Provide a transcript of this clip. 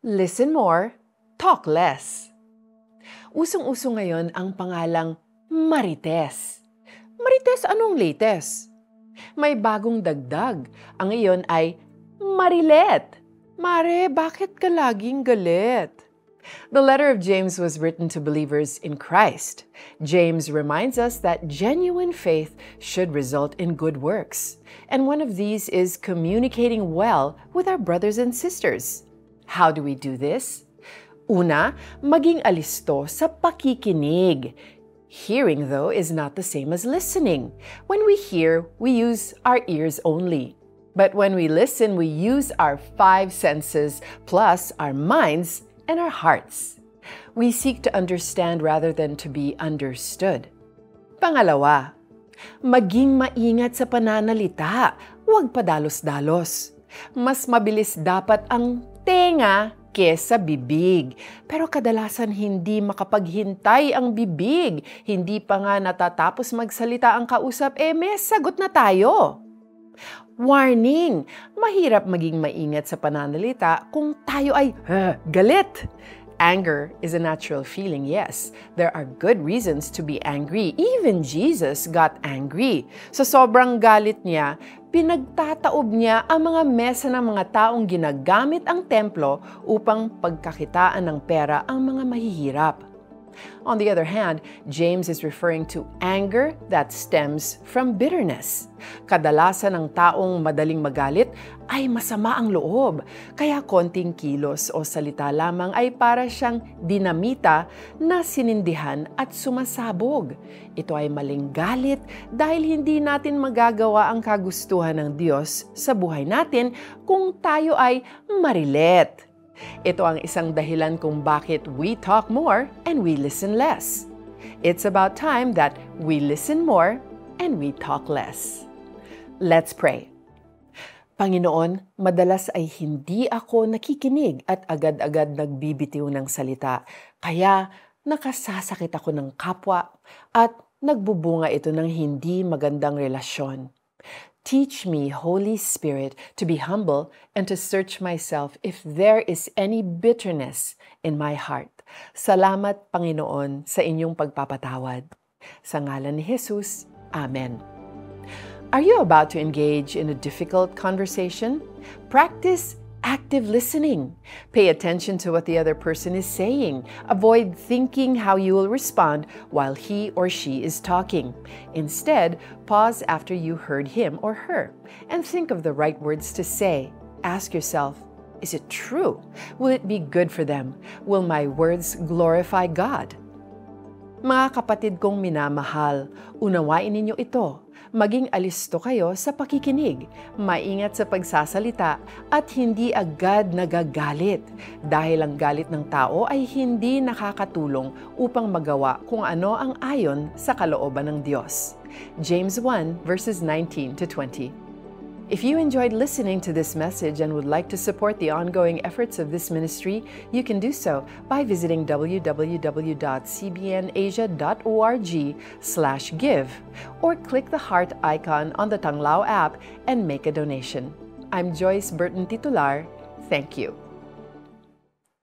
Listen more, talk less. Usong-uso ngayon ang pangalang Marites. Marites, anong latest? May bagong dagdag. Ang iyon ay Marilet. Mare, bakit ka laging galit? The letter of James was written to believers in Christ. James reminds us that genuine faith should result in good works. And one of these is communicating well with our brothers and sisters. How do we do this? Una, maging alisto sa pakikinig. Hearing, though, is not the same as listening. When we hear, we use our ears only. But when we listen, we use our 5 senses plus our minds and our hearts. We seek to understand rather than to be understood. Pangalawa, maging maingat sa pananalita. Huwag padalos-dalos. Mas mabilis dapat ang tenga kesa bibig. Pero kadalasan hindi makapaghintay ang bibig. Hindi pa nga natatapos magsalita ang kausap, may sagot na tayo. Warning! Mahirap maging maingat sa pananalita kung tayo ay galit. Anger is a natural feeling, yes. There are good reasons to be angry. Even Jesus got angry. Sa sobrang galit niya, pinagtataob niya ang mga mesa ng mga taong ginagamit ang templo upang pagkakitaan ng pera ang mga mahihirap. On the other hand, James is referring to anger that stems from bitterness. Kadalasan ng taong madaling magalit ay masama ang loob, kaya konting kilos o salita lamang ay para siyang dinamita na sinindihan at sumasabog. Ito ay maling galit dahil hindi natin magagawa ang kagustuhan ng Diyos sa buhay natin kung tayo ay marilet. Ito ang isang dahilan kung bakit we talk more and we listen less. It's about time that we listen more and we talk less. Let's pray. Panginoon, madalas ay hindi ako nakikinig at agad-agad nagbibitiw ng salita. Kaya nakasasakit ako ng kapwa at nagbubunga ito ng hindi magandang relasyon. Teach me, Holy Spirit, to be humble and to search myself if there is any bitterness in my heart. Salamat, Panginoon, sa inyong pagpapatawad. Sa ngalan ni Jesus, Amen. Are you about to engage in a difficult conversation? Practice active listening. Pay attention to what the other person is saying. Avoid thinking how you will respond while he or she is talking. Instead, pause after you heard him or her and think of the right words to say. Ask yourself, is it true? Will it be good for them? Will my words glorify God? Mga kapatid kong minamahal, unawain ninyo ito. Maging alisto kayo sa pakikinig, maingat sa pagsasalita at hindi agad nagagalit dahil ang galit ng tao ay hindi nakakatulong upang magawa kung ano ang ayon sa kalooban ng Diyos. James 1 verses 19 to 20. If you enjoyed listening to this message and would like to support the ongoing efforts of this ministry, you can do so by visiting www.cbnasia.org/give or click the heart icon on the Tanglao app and make a donation. I'm Joyce Burton Titular. Thank you.